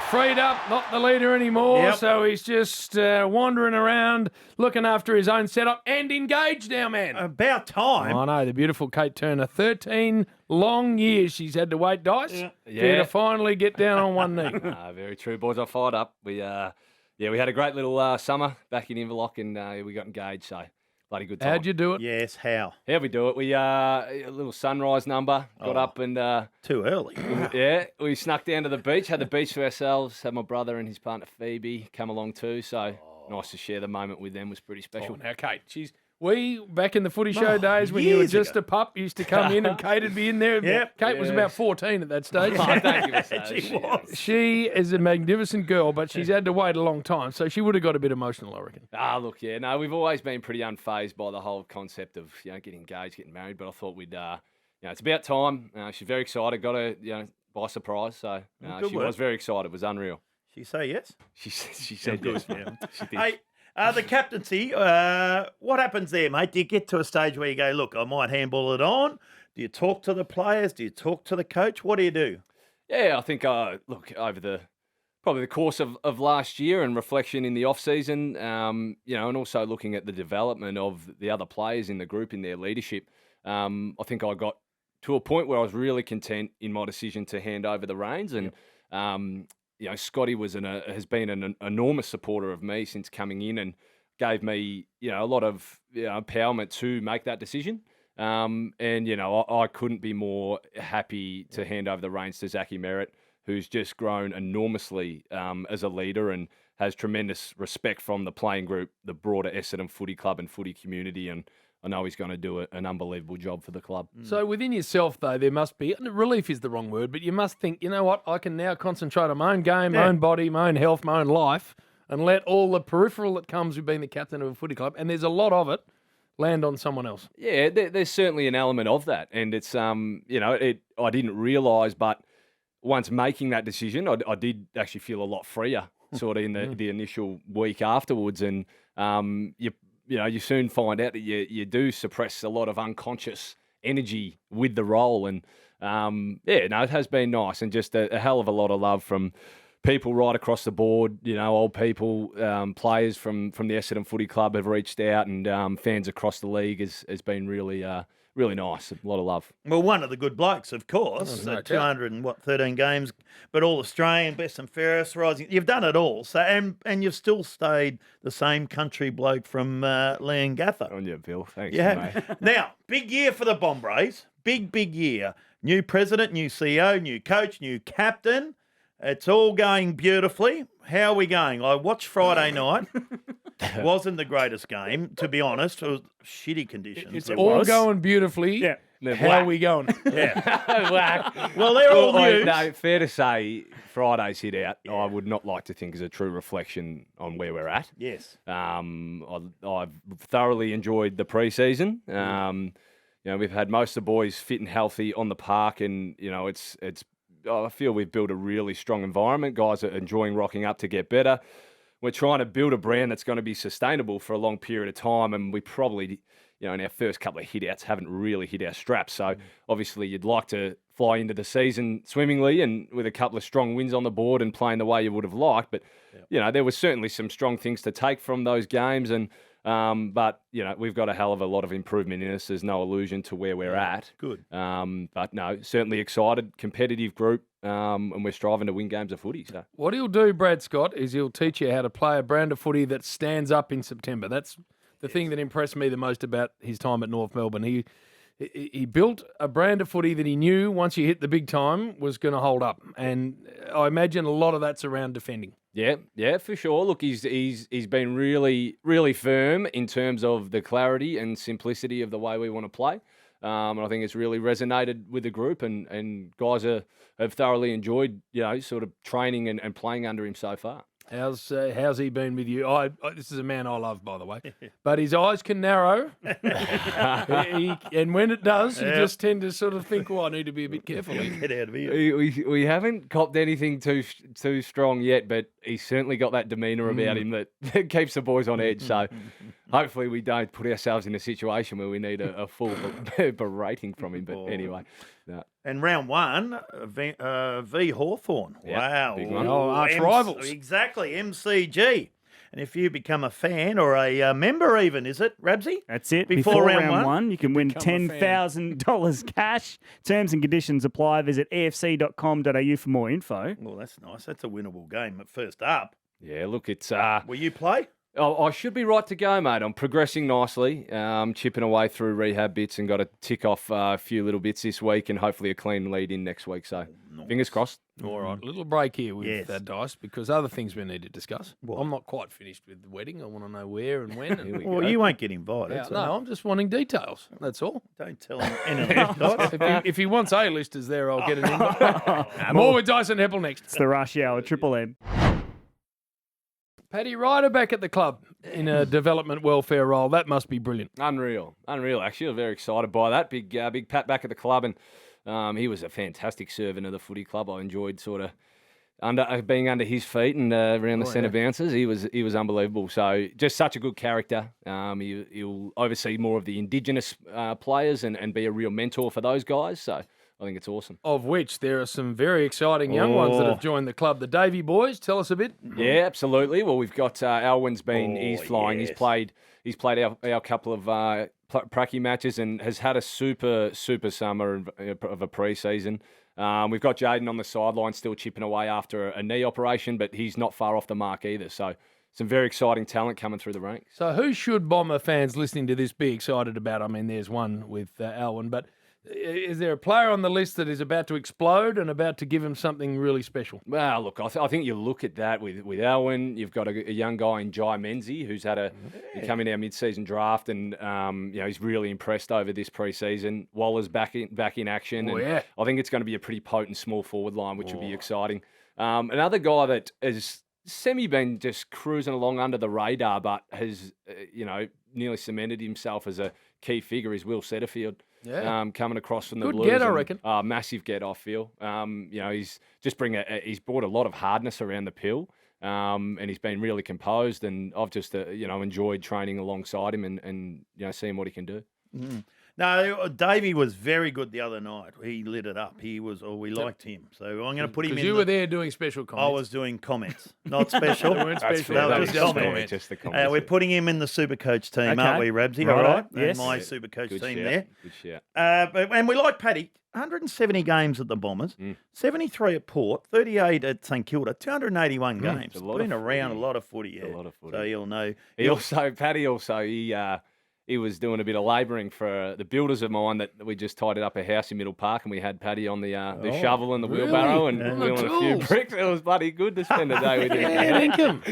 freed up, not the leader anymore, Yep. so he's just wandering around, looking after his own setup and engaged now, man. About time. I know, the beautiful Kate Turner. 13 long years she's had to wait, Dice, for you to finally get down on one knee. Very true, boys. I fired up. We had a great little summer back in Inverloch, and we got engaged, so bloody good time. How'd you do it? Yes, how? How'd we do it? We a little sunrise number, got up and Too early. we snuck down to the beach, had the beach to ourselves, had my brother and his partner Phoebe come along too, so nice to share the moment with them, was pretty special. Now, Kate, we, back in the footy show days when you were years just ago. a pup, used to come in and Kate would be in there. Yep. Kate was about 14 at that stage. Thank you for saying She that. was. She is a magnificent girl, but she's had to wait a long time, so she would have got a bit emotional, I reckon. Look, no, we've always been pretty unfazed by the whole concept of getting engaged, getting married. But I thought we'd, it's about time. She's very excited. Got her, by surprise. So Good she work. was very excited. It was unreal. She say yes? She said yes. Yeah. She did. Hey, the captaincy, what happens there, mate? Do you get to a stage where you go, look, I might handball it on? Do you talk to the players? Do you talk to the coach? What do you do? Yeah, I think look over probably the course of last year and reflection in the off season, and also looking at the development of the other players in the group in their leadership. I think I got to a point where I was really content in my decision to hand over the reins, and Scotty has been an enormous supporter of me since coming in and gave me a lot of empowerment to make that decision. I couldn't be more happy to hand over the reins to Zachy Merritt, who's just grown enormously as a leader and has tremendous respect from the playing group, the broader Essendon Footy Club and footy community, and I know he's going to do an unbelievable job for the club. So within yourself, though, there must be, and relief is the wrong word, but you must think, you know what, I can now concentrate on my own game, my own body, my own health, my own life, and let all the peripheral that comes with being the captain of a footy club, and there's a lot of it, land on someone else. Yeah, there's certainly an element of that, and it's I didn't realise, but once making that decision, I did actually feel a lot freer, sort of in the initial week afterwards, and you soon find out that you do suppress a lot of unconscious energy with the role, and it has been nice, and just a hell of a lot of love from people right across the board. Old people, players from the Essendon Footy Club have reached out, and fans across the league has been really really nice. A lot of love. Well, one of the good blokes, of course. 213 games, but all Australian, best and fairest, rising. You've done it all. So and you've still stayed the same country bloke from Leongatha. On you, Bill. Thanks, Yeah. mate. Now, big year for the Bombrays. Big year. New president, new CEO, new coach, new captain. It's all going beautifully. How are we going? I watched Friday night. Wasn't the greatest game, to be honest. It was shitty conditions. It's It all was. going beautifully. Yeah. How are we going? Yeah. Well, they're all news. No, fair to say, Friday's hit out. I would not like to think is a true reflection on where we're at. Yes. I've thoroughly enjoyed the pre-season. We've had most of the boys fit and healthy on the park, and it's. I feel we've built a really strong environment. Guys are enjoying rocking up to get better. We're trying to build a brand that's going to be sustainable for a long period of time, and we probably, in our first couple of hit-outs haven't really hit our straps. So obviously you'd like to fly into the season swimmingly and with a couple of strong wins on the board and playing the way you would have liked. But, there was certainly some strong things to take from those games, and but we've got a hell of a lot of improvement in us. There's no illusion to where we're at. Good. But no, certainly excited, competitive group, and we're striving to win games of footy. So. What he'll do, Brad Scott, is he'll teach you how to play a brand of footy that stands up in September. That's the thing that impressed me the most about his time at North Melbourne. He built a brand of footy that he knew once you hit the big time was going to hold up. And I imagine a lot of that's around defending. Yeah, for sure. Look, he's been really, really firm in terms of the clarity and simplicity of the way we want to play. And I think it's really resonated with the group, and guys have thoroughly enjoyed, sort of training and playing under him so far. How's he been with you? This is a man I love, by the way. But his eyes can narrow. And when it does, you just tend to sort of think, I need to be a bit careful. Get out of here. We haven't copped anything too strong yet, but he's certainly got that demeanour about him that keeps the boys on edge. So hopefully we don't put ourselves in a situation where we need a full berating from him. But anyway, no. And round one, v Hawthorn. Yeah, Wow. big one. Oh, arch rivals. Exactly, MCG. And if you become a fan or a member even, is it, Rabsy? That's it. Before round round one, one, you can win become a fan. $10,000 cash. Terms and conditions apply. Visit efc.com.au for more info. Well, that's nice. That's a winnable game at first up. Yeah, look, it's Will you play? Oh, I should be right to go, mate. I'm progressing nicely, chipping away through rehab bits and got to tick off a few little bits this week and hopefully a clean lead in next week. So fingers crossed. All right, little break here with Yes. Dice because other things we need to discuss. What? I'm not quite finished with the wedding. I want to know where and when. And Well, you won't get invited. Yeah, so no, I'm just wanting details. That's all. don't tell him anything. Dice. If he wants A-listers there, I'll get an invite. More with Dyson Heppell next. It's the rush hour, Triple M. Paddy Ryder back at the club in a development welfare role. That must be brilliant. Unreal. Actually, I'm very excited by that. Big Pat back at the club, and he was a fantastic servant of the footy club. I enjoyed sort of being under his feet and around the centre bounces. He was unbelievable. So just such a good character. He'll oversee more of the Indigenous players and be a real mentor for those guys. So I think it's awesome. Of which there are some very exciting young ones that have joined the club. The Davey boys, tell us a bit. Yeah, absolutely. Well, we've got Alwyn's been. He's flying. yes. He's played our couple of pracky matches and has had a super summer of a pre-season. We've got Jaden on the sideline still chipping away after a knee operation, but he's not far off the mark either. So some very exciting talent coming through the ranks. So who should Bomber fans listening to this be excited about? I mean, there's one with Alwyn, but is there a player on the list that is about to explode and about to give him something really special? Well, look, I think you look at that with Alwyn. You've got a young guy in Jai Menzies who's had he come in our mid-season draft, and he's really impressed over this pre-season. Waller's back in action. Oh, and yeah. I think it's going to be a pretty potent small forward line, which will be exciting. Another guy that has been just cruising along under the radar, but has nearly cemented himself as a key figure is Will Setterfield. Yeah. Coming across from the Good Blues. get, I reckon. Massive get, I feel. He's just he's brought a lot of hardness around the pill, and he's been really composed. And I've just enjoyed training alongside him and seeing what he can do. No, Davey was very good the other night. He lit it up. We liked him. So I'm going to put him in. Because you were there doing special comments. I was doing comments, not special. They weren't special. They were That was just just comments. comments. Just the comments. We're putting him in the Supercoach team, Okay. aren't we, Rabsy? Righto. All right. Yes. And my Supercoach Good team shout. there. Good shout. And we like Paddy. 170 games at the Bombers, 73 at Port, 38 at St Kilda, 281 games. a lot Been of around footy. a lot of footy, yeah. A lot of footy. So you'll know. Paddy he was doing a bit of labouring for the builders of mine that we just tidied up a house in Middle Park, and we had Paddy on the shovel and the wheelbarrow and On the wheeling a few tools. bricks. It was bloody good to spend the day with him. Yeah, Dinkum.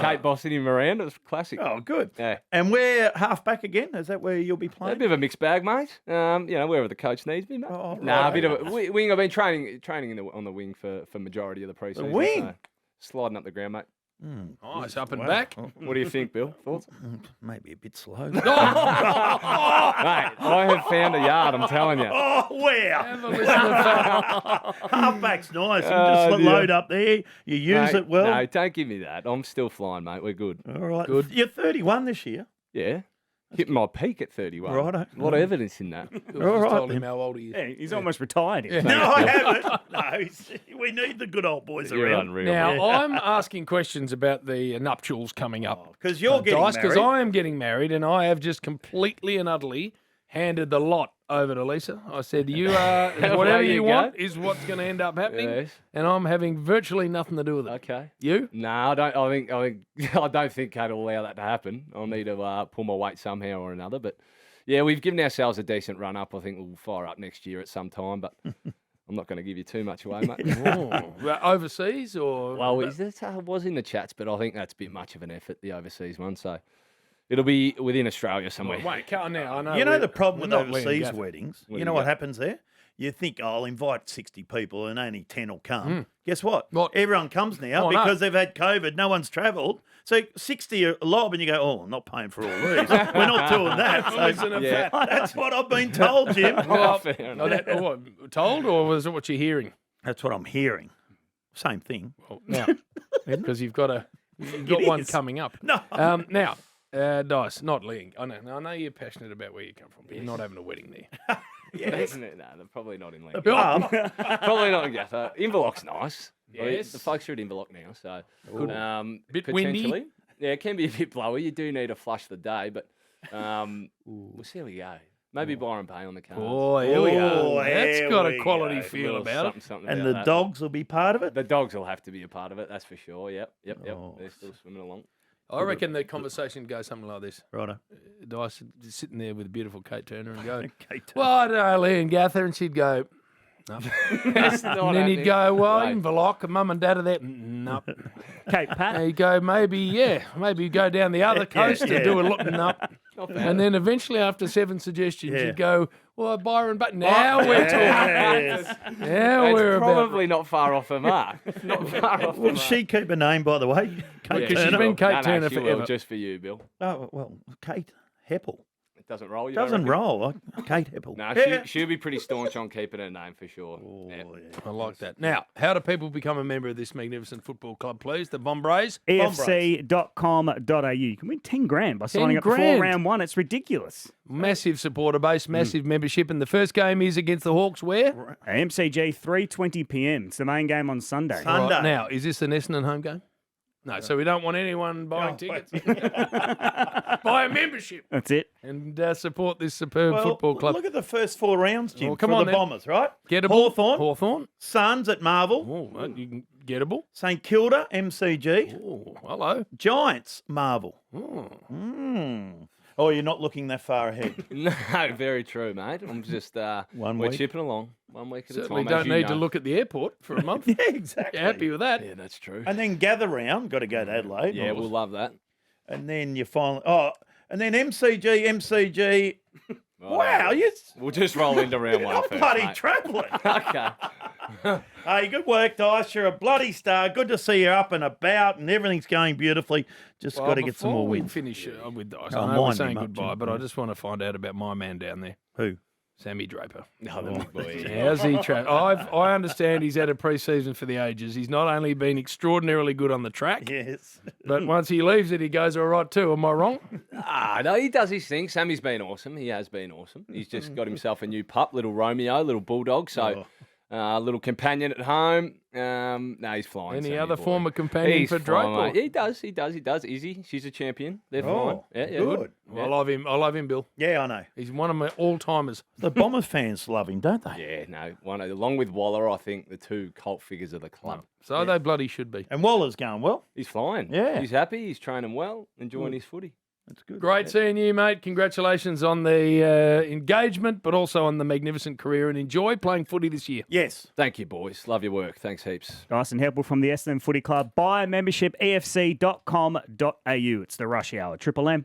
Kate bossing him around. It was classic. Oh, good. Yeah. And we're half back again. Is that where you'll be A playing? bit of a mixed bag, mate. Wherever the coach needs me, mate. Oh, Nah, a right. bit of a wing. I've been training on the wing for majority of the pre-season. wing? so sliding up the ground, mate. Nice, up and back. What do you think, Bill? Thoughts? Maybe a bit slow. Mate, I have found a yard, I'm telling you. Oh, where? Have a listen to Halfback's nice. You Oh, just dear. load up there. You use Mate, it well. No, don't give me that. I'm still flying, mate. We're good. All right. Good. You're 31 this year. Yeah. Hitting my peak at 31. Righto. A lot of evidence in that. Phil. All Just right, told him then. how old he is. Yeah, he's almost retired. Yeah. No, I haven't. No, we need the good old boys You're around. unreal. Now, mate. I'm asking questions about the nuptials coming up. Because you're getting Because married. I am getting married, and I have just completely and utterly handed the lot over to Lisa. I said, you whatever There you you want go. is what's going to end up happening, Yes. and I'm having virtually nothing to do with it. Okay. You? No, I don't. I don't think Kate will allow that to happen. I'll need to pull my weight somehow or another. But yeah, we've given ourselves a decent run up. I think we'll fire up next year at some time. But I'm not going to give you too much away, mate. Oh, overseas or? Well, was in the chats, but I think that's a bit much of an effort, the overseas one. So it'll be within Australia somewhere. Wait, come on now. I know. You know we're- the problem we're with not Liam overseas Gafford. weddings? What You do know you what got? happens there? You think, I'll invite 60 people and only 10 will come. Guess what? What? Everyone comes now Oh, no. because they've had COVID. No one's travelled. So 60 are lob and you go, oh, I'm not paying for all these. We're not doing that. Listen So to Yeah. that. that's what I've been told, Jim. Well, Fair oh, enough. what, told, or was it what you're hearing? That's what I'm hearing. Same thing. Well, now, because you've got one is. coming up. No. Now, Dice, not Liam. I know you're passionate about where you come from, but you're not having a wedding there. Isn't it? No, they're probably not in League. Pub. Probably not in Gaffer. Inverloch's nice. Yes. The folks are at Inverloch now, so Bit windy. potentially. Yeah, it can be a bit blowy. You do need a flush of the day, but we'll see how we go. Maybe Byron Bay on the cards. Oh, here we go. Oh, That's here got a we quality go. feel Little about it. something And about the that. dogs will be part of it? The dogs will have to be a part of it, that's for sure. Yep. Oh. They're still swimming along. I reckon the conversation goes something like this. Righto. Dyson just sitting there with beautiful Kate Turner and go, Kate Turner. well, I don't know, Lee and Gather, and she'd go, no. That's not And then he'd happening. go, well, Wait. Inverloch, Mum and Dad are there. Nope. Kate Pat. And he'd go, maybe go down the other coast yeah. to do a look. Nope. Not bad. And then eventually, after 7 suggestions, Yeah. you'd go, well, Byron, but now we're talking. Yes. Now It's we're probably not far off the mark. Not far off the Will mark. she keep a name, by the way? Kate Because she's Turner? been Kate No, Turner she will, forever. just for you, Bill. Oh, well, Kate Heppell. It doesn't roll. You don't Doesn't reckon? roll. Kate Heppell. No, she'll be pretty staunch on keeping her name for sure. Yeah. I like that. Now, how do people become a member of this magnificent football club, please? The Bombrays? EFC.com.au. You can win 10 grand by signing up before grand. round one. It's ridiculous. Massive supporter base, massive membership. And the first game is against the Hawks where? MCG 3:20 p.m. It's the main game on Sunday. Sunday. Right, now, is this an Essendon home game? No, so we don't want anyone buying tickets. Buy a membership That's it. and support this superb Well, football club. look at the first 4 rounds, Jim, Well, come for on the then. Bombers, right? Gettable. Hawthorn. Suns at Marvel. Oh, well, you can gettable. St Kilda, MCG. Oh, hello. Giants, Marvel. Oh. Oh, you're not looking that far ahead. No, very true, mate. I'm just One we're week. chipping along 1 week at Certainly a time. don't as you need to know. look at the airport for a month. Yeah, exactly. You're happy with that? Yeah, that's true. And then gather round. Got to go to Adelaide. Yeah, we'll love that. And then you finally. Oh, and then MCG. Wow, We'll just roll into round one I'm first, bloody mate. travelling. Okay. Hey, good work, Dice. You're a bloody star. Good to see you up and about, and everything's going beautifully. Just got to get some more Before we wins. finish with Dice, Oh, I know we're mind saying him up, goodbye, Jim. but I just want to find out about my man down there, Who? Sammy Draper. No, the big boy. How's he I understand he's had a pre-season for the ages. He's not only been extraordinarily good on the track, Yes. but once he leaves it, he goes all right too. Am I wrong? No, he does his thing. Sammy's been awesome. He has been awesome. He's just got himself a new pup, little Romeo, little bulldog. So, little companion at home. No, he's flying. Any Sammy other boy. former companion He's for flying, Draper? mate. He does. Izzy, she's a champion. They're fine. Oh, Yeah, good. I love him. I love him, Bill. Yeah, I know. He's one of my all-timers. The Bombers fans love him, don't they? Yeah, no. Along with Waller, I think the two cult figures of the club. So they bloody should be. And Waller's going well. He's flying. Yeah. He's happy. He's training well, enjoying his footy. That's good. Great seeing you, mate. Congratulations on the engagement, but also on the magnificent career, and enjoy playing footy this year. Yes. Thank you, boys. Love your work. Thanks heaps. Dyson Heppell from the Essendon Footy Club. Buy a membership, efc.com.au. It's the Rush Hour. Triple M.